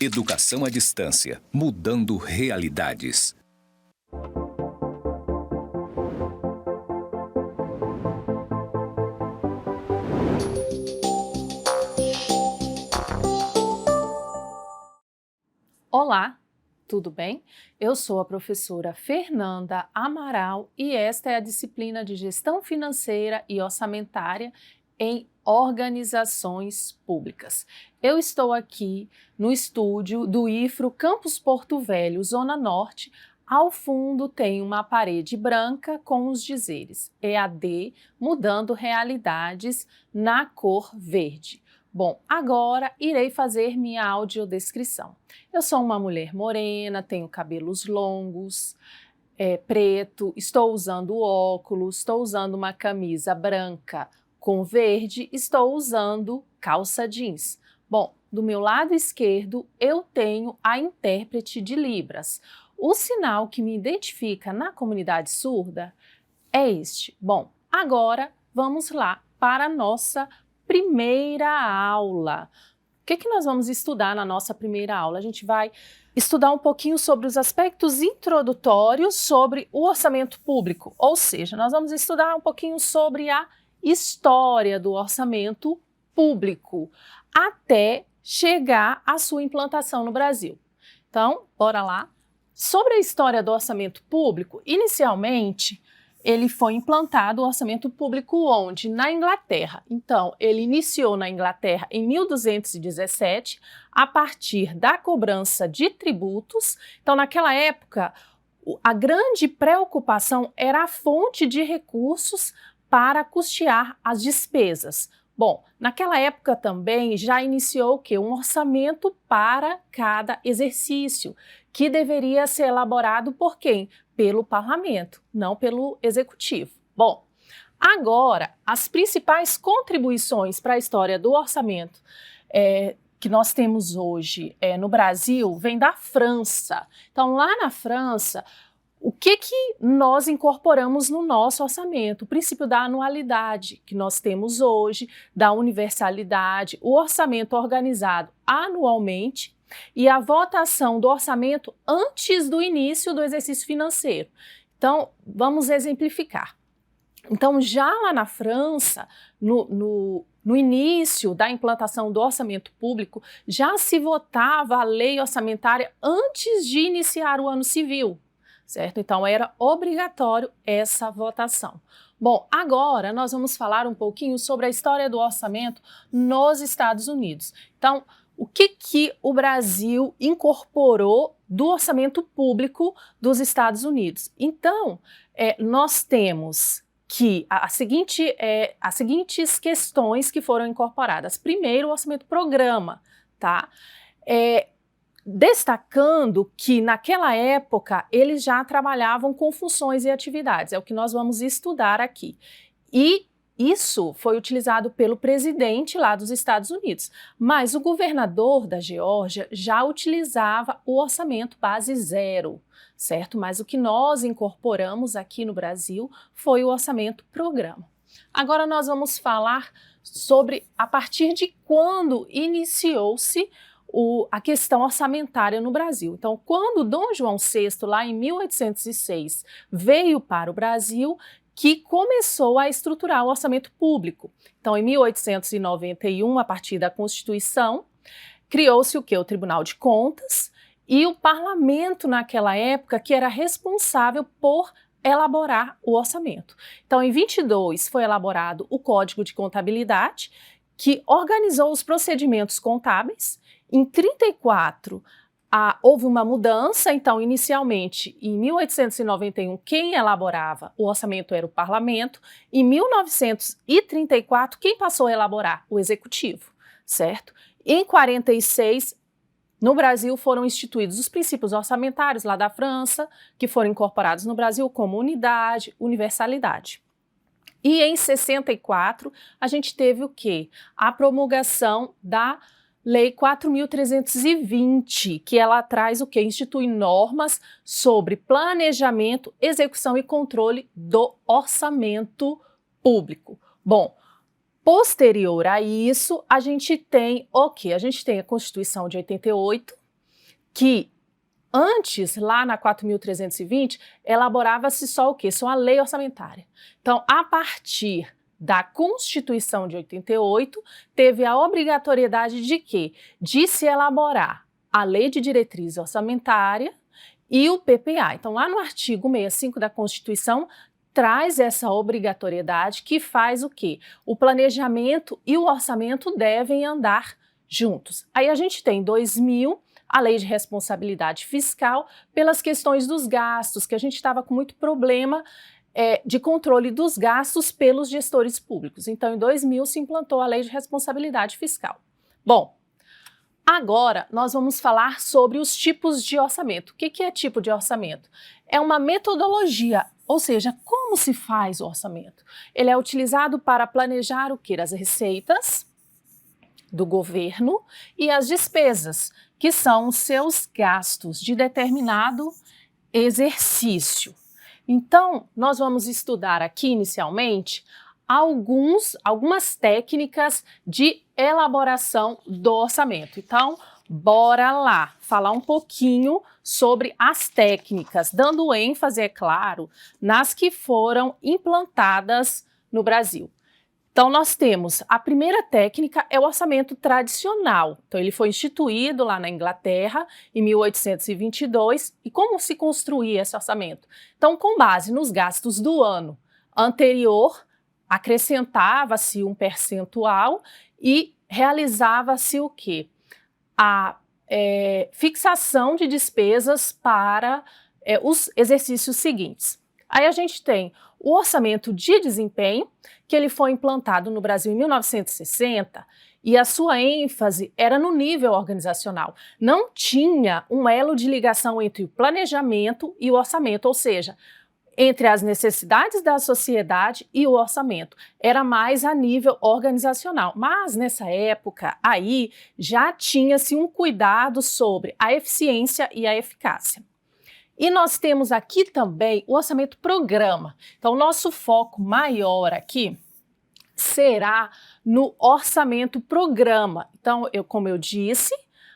Educação à distância, mudando realidades. Olá, tudo bem? Eu sou a professora Fernanda Amaral e esta é a disciplina de Gestão Financeira e Orçamentária em Organizações Públicas. Eu estou aqui no estúdio do IFRO Campus Porto Velho, Zona Norte. Ao fundo tem uma parede branca com os dizeres EAD mudando realidades na cor verde. Bom, agora irei fazer minha audiodescrição. Eu sou uma mulher morena, tenho cabelos longos, preto, estou usando óculos, estou usando uma camisa branca com verde, estou usando calça jeans. Bom, do meu lado esquerdo eu tenho a intérprete de Libras. O sinal que me identifica na comunidade surda é este. Bom, agora vamos lá para a nossa primeira aula. O que nós vamos estudar na nossa primeira aula? A gente vai estudar um pouquinho sobre os aspectos introdutórios sobre o orçamento público, ou seja, nós vamos estudar um pouquinho sobre a história do orçamento público até chegar à sua implantação no Brasil. Então, bora lá. Sobre a história do orçamento público, inicialmente ele foi implantado o orçamento público onde? Na Inglaterra. Então, ele iniciou na Inglaterra em 1217, a partir da cobrança de tributos. Então, naquela época, a grande preocupação era a fonte de recursos para custear as despesas. Bom, naquela época também já iniciou o quê? Um orçamento para cada exercício, que deveria ser elaborado por quem? Pelo parlamento, não pelo executivo. Bom, agora, as principais contribuições para a história do orçamento que nós temos hoje no Brasil vem da França. Então, lá na França, o que nós incorporamos no nosso orçamento? O princípio da anualidade que nós temos hoje, da universalidade, o orçamento organizado anualmente e a votação do orçamento antes do início do exercício financeiro. Então, vamos exemplificar. Então, já lá na França, no início da implantação do orçamento público, já se votava a lei orçamentária antes de iniciar o ano civil, certo? Então, era obrigatório essa votação. Bom, agora nós vamos falar um pouquinho sobre a história do orçamento nos Estados Unidos. Então, o que o Brasil incorporou do orçamento público dos Estados Unidos? Então, nós temos que as seguintes questões que foram incorporadas. Primeiro, o orçamento programa, tá? Destacando que naquela época eles já trabalhavam com funções e atividades, é o que nós vamos estudar aqui. E isso foi utilizado pelo presidente lá dos Estados Unidos, mas o governador da Geórgia já utilizava o orçamento base zero, certo? Mas o que nós incorporamos aqui no Brasil foi o orçamento programa. Agora nós vamos falar sobre a partir de quando iniciou-se a questão orçamentária no Brasil. Então, quando Dom João VI, lá em 1806, veio para o Brasil, que começou a estruturar o orçamento público. Então, em 1891, a partir da Constituição, criou-se o quê? O Tribunal de Contas e o parlamento naquela época que era responsável por elaborar o orçamento. Então, em 22 foi elaborado o Código de Contabilidade, que organizou os procedimentos contábeis. Em 34 houve uma mudança, então inicialmente em 1891 quem elaborava o orçamento era o parlamento, em 1934 quem passou a elaborar? O executivo, certo? Em 46 no Brasil foram instituídos os princípios orçamentários lá da França, que foram incorporados no Brasil como unidade, universalidade. E em 64 a gente teve o quê? A promulgação da Lei 4.320, que ela traz o quê? Institui normas sobre planejamento, execução e controle do orçamento público. Bom, posterior a isso, a gente tem o quê? A gente tem a Constituição de 88, que antes, lá na 4.320, elaborava-se só o quê? Só a lei orçamentária. Então, a partir da Constituição de 88, teve a obrigatoriedade de quê? De se elaborar a Lei de Diretriz Orçamentária e o PPA. Então, lá no artigo 65 da Constituição, traz essa obrigatoriedade que faz o quê? O planejamento e o orçamento devem andar juntos. Aí a gente tem 2000, a Lei de Responsabilidade Fiscal, pelas questões dos gastos, que a gente estava com muito problema de controle dos gastos pelos gestores públicos. Então, em 2000, se implantou a Lei de Responsabilidade Fiscal. Bom, agora nós vamos falar sobre os tipos de orçamento. O que é tipo de orçamento? É uma metodologia, ou seja, como se faz o orçamento. Ele é utilizado para planejar o quê? As receitas do governo e as despesas, que são os seus gastos de determinado exercício. Então, nós vamos estudar aqui, inicialmente, algumas técnicas de elaboração do orçamento. Então, bora lá falar um pouquinho sobre as técnicas, dando ênfase, é claro, nas que foram implantadas no Brasil. Então, nós temos a primeira técnica, é o orçamento tradicional. Então, ele foi instituído lá na Inglaterra em 1822. E como se construía esse orçamento? Então, com base nos gastos do ano anterior, acrescentava-se um percentual e realizava-se o quê? A fixação de despesas para os exercícios seguintes. Aí a gente tem o orçamento de desempenho, que ele foi implantado no Brasil em 1960, e a sua ênfase era no nível organizacional. Não tinha um elo de ligação entre o planejamento e o orçamento, ou seja, entre as necessidades da sociedade e o orçamento. Era mais a nível organizacional. Mas, nessa época, aí já tinha-se um cuidado sobre a eficiência e a eficácia. E nós temos aqui também o orçamento programa. Então, o nosso foco maior aqui será no orçamento programa. Então, como eu disse,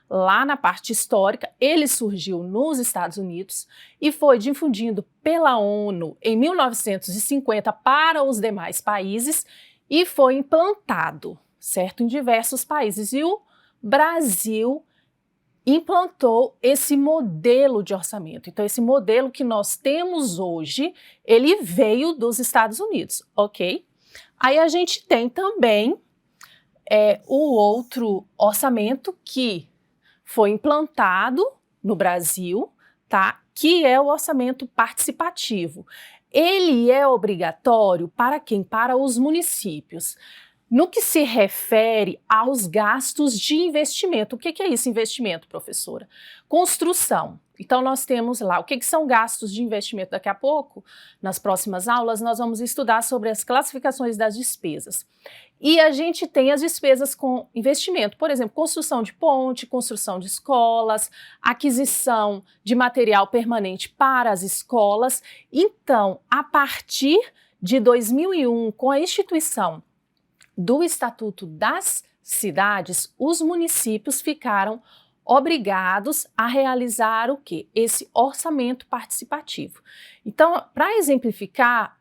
lá na parte histórica, ele surgiu nos Estados Unidos e foi difundido pela ONU em 1950 para os demais países e foi implantado, certo, em diversos países. E o Brasil implantou esse modelo de orçamento. Então, esse modelo que nós temos hoje, ele veio dos Estados Unidos, ok? Aí a gente tem também o outro orçamento que foi implantado no Brasil, tá? Que é o orçamento participativo. Ele é obrigatório para quem? Para os municípios. No que se refere aos gastos de investimento. O que é isso, investimento, professora? Construção. Então, nós temos lá o que são gastos de investimento. Daqui a pouco, nas próximas aulas, nós vamos estudar sobre as classificações das despesas. E a gente tem as despesas com investimento, por exemplo, construção de ponte, construção de escolas, aquisição de material permanente para as escolas. Então, a partir de 2001, com a instituição do Estatuto das Cidades, os municípios ficaram obrigados a realizar o quê? Esse orçamento participativo. Então, para exemplificar,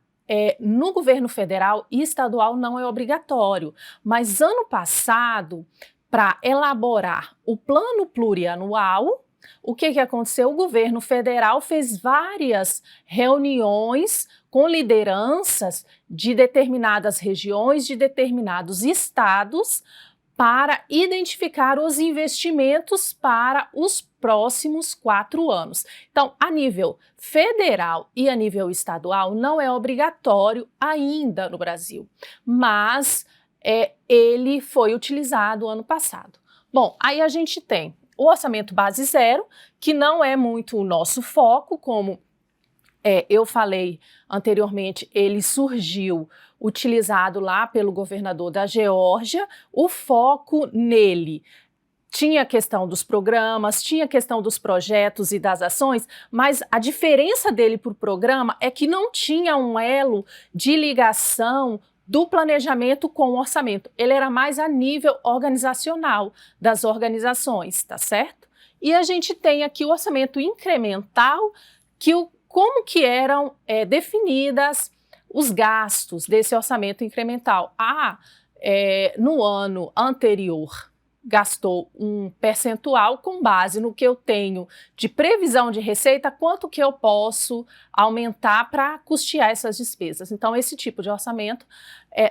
no governo federal e estadual não é obrigatório, mas ano passado, para elaborar o plano plurianual, o que aconteceu? O governo federal fez várias reuniões com lideranças de determinadas regiões, de determinados estados, para identificar os investimentos para os próximos 4 anos. Então, a nível federal e a nível estadual, não é obrigatório ainda no Brasil, mas ele foi utilizado ano passado. Bom, aí a gente tem o orçamento base zero, que não é muito o nosso foco, como eu falei anteriormente, ele surgiu utilizado lá pelo governador da Geórgia. O foco nele tinha a questão dos programas, tinha a questão dos projetos e das ações, mas a diferença dele para o programa é que não tinha um elo de ligação do planejamento com o orçamento. Ele era mais a nível organizacional das organizações, tá certo? E a gente tem aqui o orçamento incremental, como que eram definidas os gastos desse orçamento incremental. No ano anterior, gastou um percentual com base no que eu tenho de previsão de receita, quanto que eu posso aumentar para custear essas despesas. Então, esse tipo de orçamento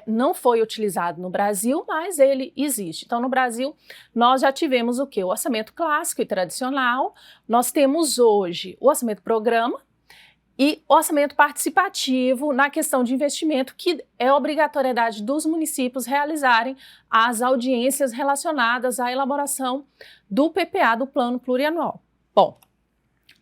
não foi utilizado no Brasil, mas ele existe. Então, no Brasil, nós já tivemos o quê? O orçamento clássico e tradicional. Nós temos hoje o orçamento programa e orçamento participativo na questão de investimento, que é obrigatoriedade dos municípios realizarem as audiências relacionadas à elaboração do PPA, do Plano Plurianual. Bom,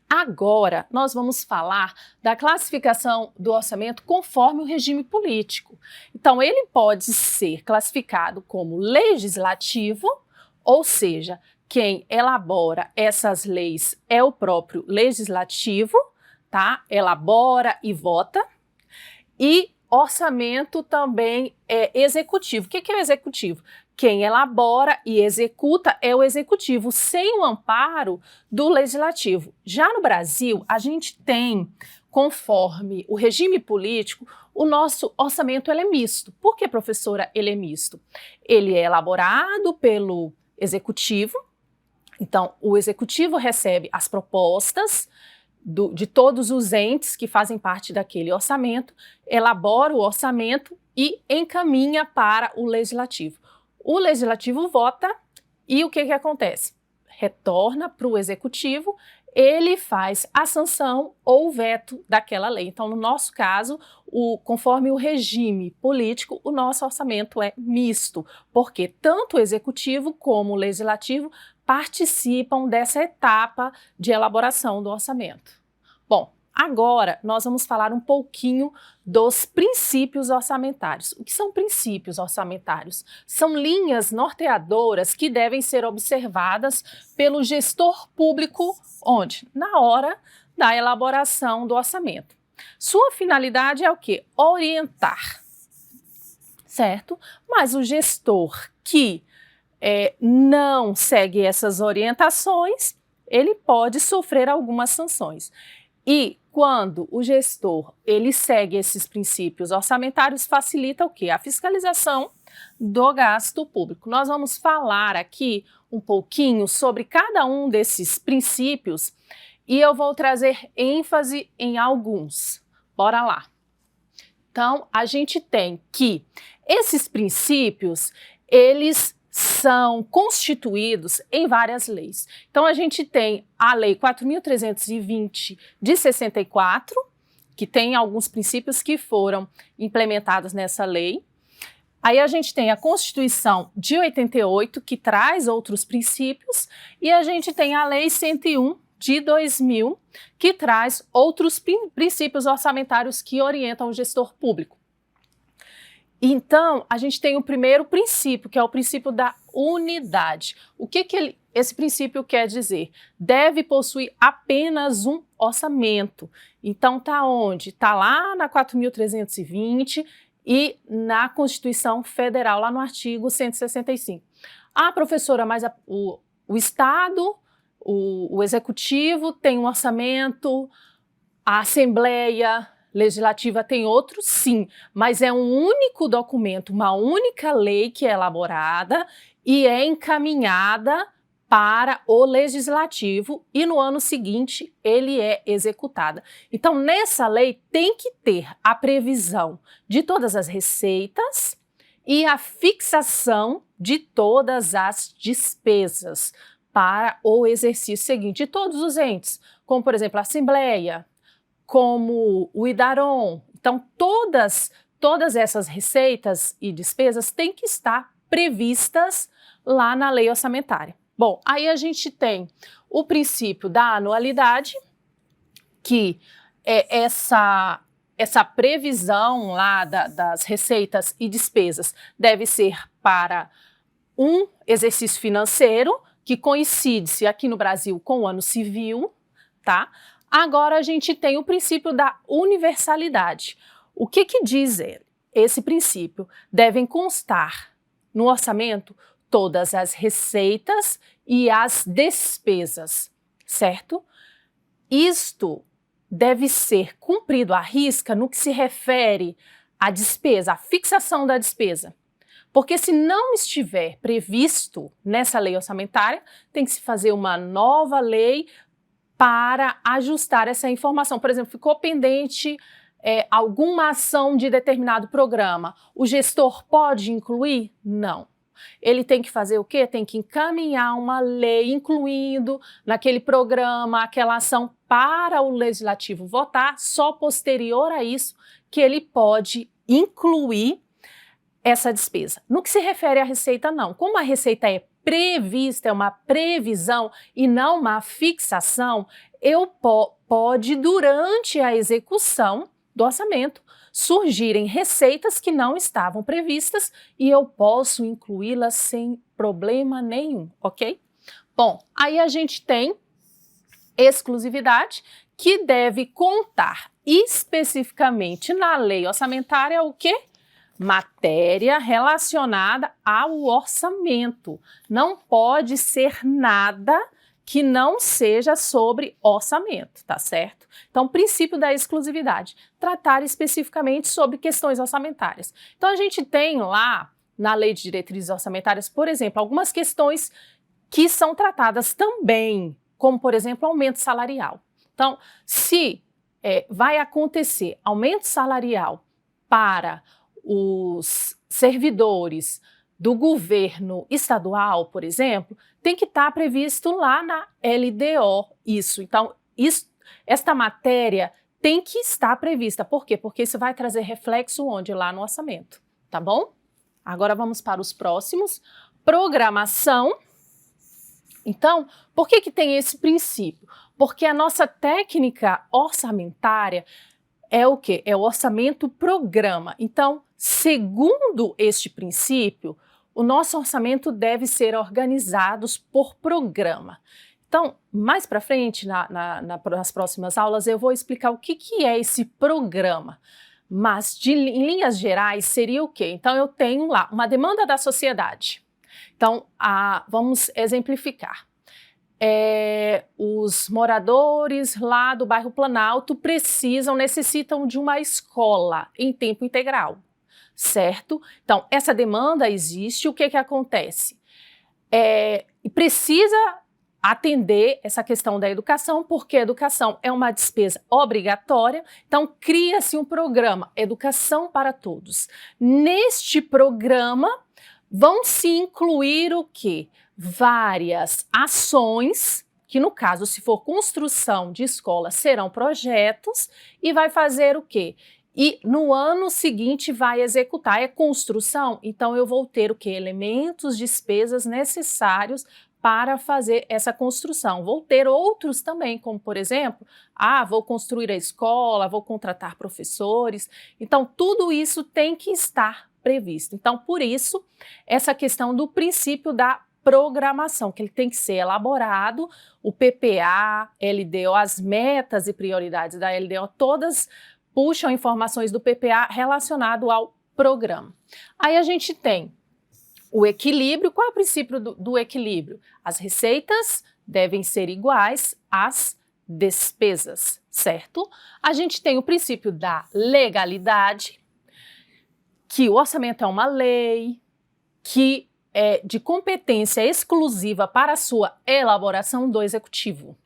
agora nós vamos falar da classificação do orçamento conforme o regime político. Então, ele pode ser classificado como legislativo, ou seja, quem elabora essas leis é o próprio legislativo, tá? Elabora e vota. E orçamento também é executivo. O que é o executivo? Quem elabora e executa é o executivo, sem o amparo do legislativo. Já no Brasil, a gente tem, conforme o regime político, o nosso orçamento ele é misto. Por que, professora, ele é misto? Ele é elaborado pelo executivo. Então, o executivo recebe as propostas de todos os entes que fazem parte daquele orçamento, elabora o orçamento e encaminha para o legislativo. O legislativo vota e o que acontece? Retorna para o executivo, ele faz a sanção ou o veto daquela lei. Então, no nosso caso, conforme o regime político, o nosso orçamento é misto, porque tanto o executivo como o legislativo participam dessa etapa de elaboração do orçamento. Bom, agora nós vamos falar um pouquinho dos princípios orçamentários. O que são princípios orçamentários? São linhas norteadoras que devem ser observadas pelo gestor público, onde? Na hora da elaboração do orçamento. Sua finalidade é o quê? Orientar, certo? Mas o gestor que não segue essas orientações, ele pode sofrer algumas sanções. E quando o gestor ele segue esses princípios orçamentários, facilita o quê? A fiscalização do gasto público. Nós vamos falar aqui um pouquinho sobre cada um desses princípios e eu vou trazer ênfase em alguns. Bora lá. Então, a gente tem que esses princípios, eles são constituídos em várias leis. Então, a gente tem a Lei 4.320 de 64, que tem alguns princípios que foram implementados nessa lei. Aí a gente tem a Constituição de 88, que traz outros princípios, e a gente tem a Lei 101 de 2000, que traz outros princípios orçamentários que orientam o gestor público. Então, a gente tem o primeiro princípio, que é o princípio da unidade. O que esse princípio quer dizer? Deve possuir apenas um orçamento. Então, está onde? Está lá na 4.320 e na Constituição Federal, lá no artigo 165. Ah, professora, mas o Estado, o Executivo tem um orçamento, a Assembleia Legislativa tem outro, sim, mas é um único documento, uma única lei que é elaborada e é encaminhada para o Legislativo e no ano seguinte ele é executada. Então, nessa lei tem que ter a previsão de todas as receitas e a fixação de todas as despesas para o exercício seguinte de todos os entes, como, por exemplo, a Assembleia, como o IDARON. Então, todas essas receitas e despesas têm que estar previstas lá na lei orçamentária. Bom, aí a gente tem o princípio da anualidade, que é essa previsão lá das receitas e despesas deve ser para um exercício financeiro, que coincide-se aqui no Brasil com o ano civil, tá? Agora a gente tem o princípio da universalidade. O que diz ele? Esse princípio? Devem constar no orçamento todas as receitas e as despesas, certo? Isto deve ser cumprido à risca no que se refere à despesa, à fixação da despesa. Porque se não estiver previsto nessa lei orçamentária, tem que se fazer uma nova lei para ajustar essa informação. Por exemplo, ficou pendente alguma ação de determinado programa. O gestor pode incluir? Não. Ele tem que fazer o quê? Tem que encaminhar uma lei incluindo naquele programa aquela ação para o legislativo votar, só posterior a isso que ele pode incluir essa despesa. No que se refere à receita, não. Como a receita é prevista, é uma previsão e não uma fixação, pode, durante a execução do orçamento, surgirem receitas que não estavam previstas e eu posso incluí-las sem problema nenhum, ok? Bom, aí a gente tem exclusividade, que deve contar especificamente na lei orçamentária o quê? Matéria relacionada ao orçamento. Não pode ser nada que não seja sobre orçamento, tá certo? Então, princípio da exclusividade, tratar especificamente sobre questões orçamentárias. Então, a gente tem lá, na Lei de Diretrizes Orçamentárias, por exemplo, algumas questões que são tratadas também, como, por exemplo, aumento salarial. Então, se vai acontecer aumento salarial para os servidores do governo estadual, por exemplo, tem que estar previsto lá na LDO isso. Então, esta matéria tem que estar prevista. Por quê? Porque isso vai trazer reflexo onde? Lá no orçamento, tá bom? Agora vamos para os próximos. Programação. Então, por que tem esse princípio? Porque a nossa técnica orçamentária é o quê? É o orçamento-programa. Então, segundo este princípio, o nosso orçamento deve ser organizado por programa. Então, mais para frente, nas próximas aulas, eu vou explicar o que é esse programa. Mas, em linhas gerais, seria o quê? Então, eu tenho lá uma demanda da sociedade. Então, vamos exemplificar. Os moradores lá do bairro Planalto necessitam de uma escola em tempo integral, certo? Então, essa demanda existe, o que acontece? Precisa atender essa questão da educação, porque a educação é uma despesa obrigatória, então cria-se um programa Educação para Todos. Neste programa vão se incluir o quê? Várias ações, que no caso, se for construção de escola, serão projetos, e vai fazer o quê? E no ano seguinte vai executar, é construção, então eu vou ter o quê? Elementos, despesas necessários para fazer essa construção. Vou ter outros também, como por exemplo, vou construir a escola, vou contratar professores, então tudo isso tem que estar previsto. Então, por isso, essa questão do princípio da programação, que ele tem que ser elaborado, o PPA, LDO, as metas e prioridades da LDO, todas puxam informações do PPA relacionado ao programa. Aí a gente tem o equilíbrio. Qual é o princípio do equilíbrio? As receitas devem ser iguais às despesas, certo? A gente tem o princípio da legalidade, que o orçamento é uma lei, que é de competência exclusiva para a sua elaboração do executivo.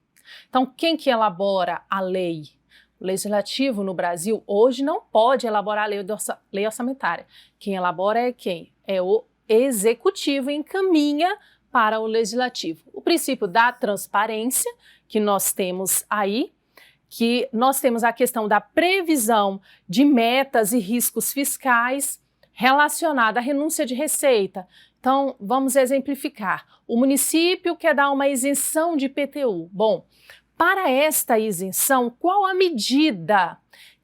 Então, quem que elabora a lei? O legislativo no Brasil hoje não pode elaborar a lei orçamentária. Quem elabora é quem? É o executivo, encaminha para o legislativo. O princípio da transparência, que nós temos aí, que nós temos a questão da previsão de metas e riscos fiscais relacionada à renúncia de receita. Então, vamos exemplificar. O município quer dar uma isenção de IPTU. Bom, para esta isenção, qual a medida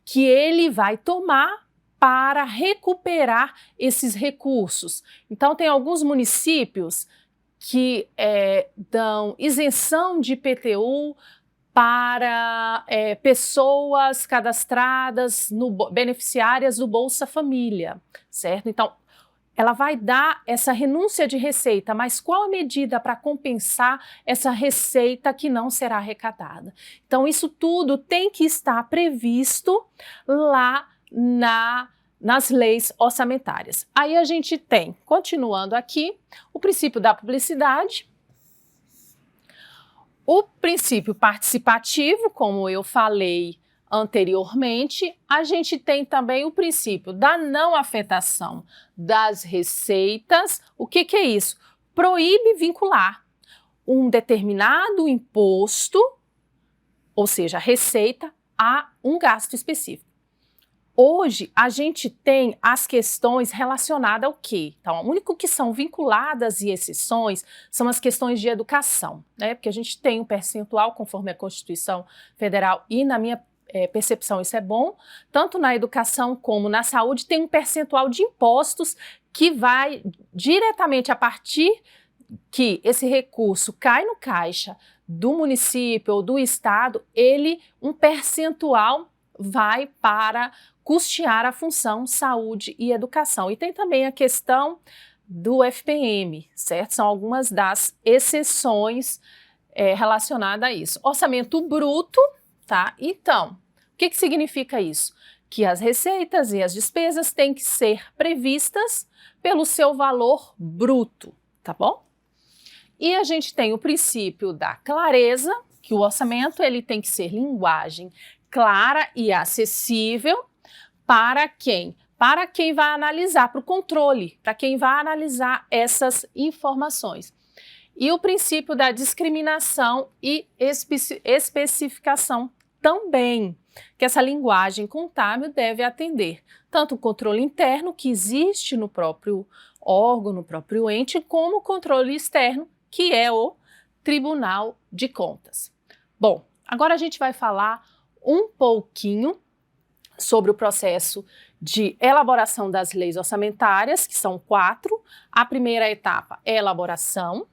que ele vai tomar para recuperar esses recursos? Então, tem alguns municípios que dão isenção de IPTU para pessoas cadastradas, beneficiárias do Bolsa Família, certo? Então, ela vai dar essa renúncia de receita, mas qual a medida para compensar essa receita que não será arrecadada? Então, isso tudo tem que estar previsto lá nas leis orçamentárias. Aí a gente tem, continuando aqui, o princípio da publicidade, o princípio participativo, como eu falei anteriormente, a gente tem também o princípio da não afetação das receitas. O que é isso? Proíbe vincular um determinado imposto, ou seja, receita, a um gasto específico. Hoje, a gente tem as questões relacionadas ao quê? Então, o único que são vinculadas e exceções são as questões de educação, né? Porque a gente tem um percentual, conforme a Constituição Federal, e na minha percepção isso é bom, tanto na educação como na saúde, tem um percentual de impostos que vai diretamente a partir que esse recurso cai no caixa do município ou do estado, um percentual vai para custear a função saúde e educação. E tem também a questão do FPM, certo? São algumas das exceções relacionadas a isso. Orçamento bruto, tá? Então, o que significa isso? Que as receitas e as despesas têm que ser previstas pelo seu valor bruto, tá bom? E a gente tem o princípio da clareza, que o orçamento ele tem que ser linguagem clara e acessível para quem? Para quem vai analisar, para o controle, para quem vai analisar essas informações. E o princípio da discriminação e especificação também, que essa linguagem contábil deve atender tanto o controle interno que existe no próprio órgão, no próprio ente, como o controle externo, que é o Tribunal de Contas. Bom, agora a gente vai falar um pouquinho sobre o processo de elaboração das leis orçamentárias, que são 4. A primeira etapa é a elaboração.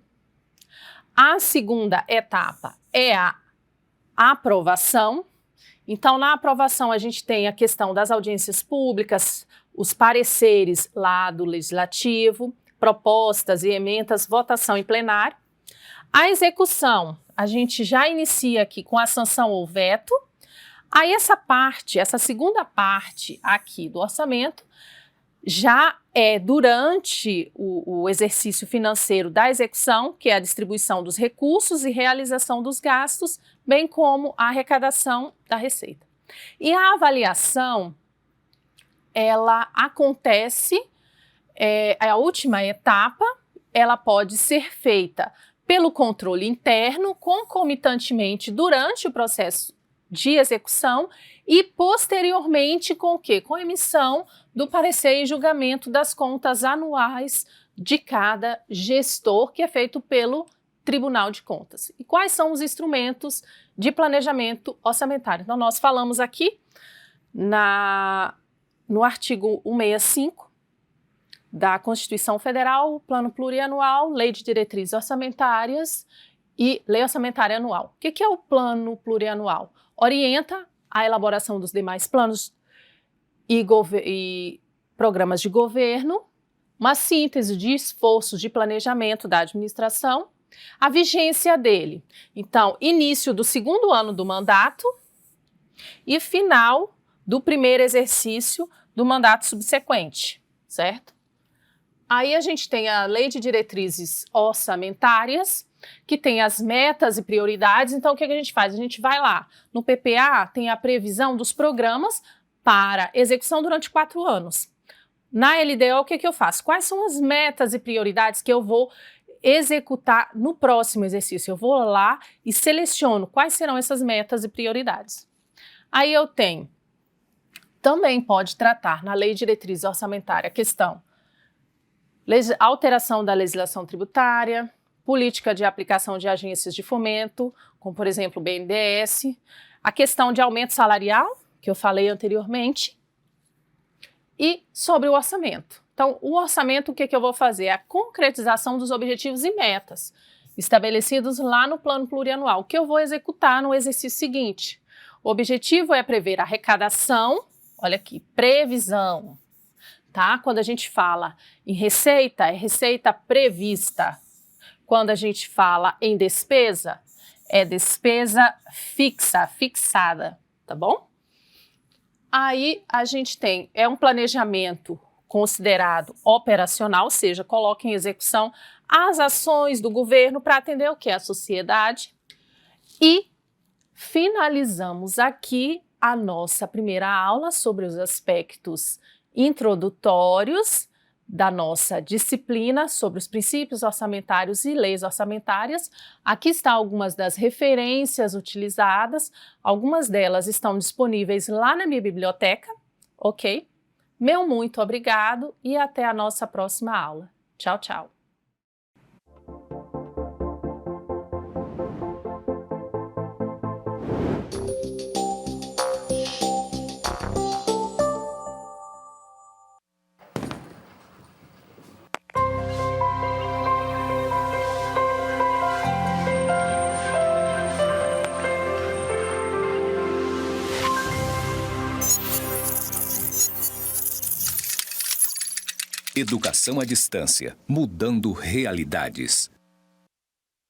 A segunda etapa é a aprovação. Então, na aprovação, a gente tem a questão das audiências públicas, os pareceres lá do Legislativo, propostas e emendas, votação em plenário. A execução, a gente já inicia aqui com a sanção ou veto. Aí essa segunda parte aqui do orçamento, já é durante o exercício financeiro da execução, que é a distribuição dos recursos e realização dos gastos, bem como a arrecadação da receita. E a avaliação, ela acontece, a última etapa, ela pode ser feita pelo controle interno, concomitantemente durante o processo de execução e posteriormente com o quê? Com a emissão do parecer e julgamento das contas anuais de cada gestor, que é feito pelo Tribunal de Contas. E quais são os instrumentos de planejamento orçamentário? Então, nós falamos aqui no artigo 165 da Constituição Federal, Plano Plurianual, Lei de Diretrizes Orçamentárias e Lei Orçamentária Anual. O que é o Plano Plurianual? Orienta a elaboração dos demais planos e programas de governo, uma síntese de esforços de planejamento da administração, a vigência dele. Então, início do segundo ano do mandato e final do primeiro exercício do mandato subsequente, certo? Aí a gente tem a Lei de Diretrizes Orçamentárias, que tem as metas e prioridades. Então, o que a gente faz? A gente vai lá, no PPA tem a previsão dos programas para execução durante 4 anos. Na LDO, o que eu faço? Quais são as metas e prioridades que eu vou executar no próximo exercício? Eu vou lá e seleciono quais serão essas metas e prioridades. Aí eu tenho, também pode tratar na Lei de Diretrizes Orçamentária a questão alteração da legislação tributária, política de aplicação de agências de fomento, como por exemplo o BNDES, a questão de aumento salarial, que eu falei anteriormente, e sobre o orçamento. Então, o orçamento, o que eu vou fazer? É a concretização dos objetivos e metas estabelecidos lá no plano plurianual, o que eu vou executar no exercício seguinte. O objetivo é prever arrecadação, olha aqui, previsão, tá? Quando a gente fala em receita, é receita prevista. Quando a gente fala em despesa, é despesa fixa, fixada, tá bom? Aí a gente tem, é um planejamento considerado operacional, ou seja, coloca em execução as ações do governo para atender o que? A sociedade. E finalizamos aqui a nossa primeira aula sobre os aspectos introdutórios da nossa disciplina sobre os princípios orçamentários e leis orçamentárias. Aqui estão algumas das referências utilizadas, algumas delas estão disponíveis lá na minha biblioteca, ok? Meu muito obrigado e até a nossa próxima aula. Tchau, tchau. Educação à distância, mudando realidades.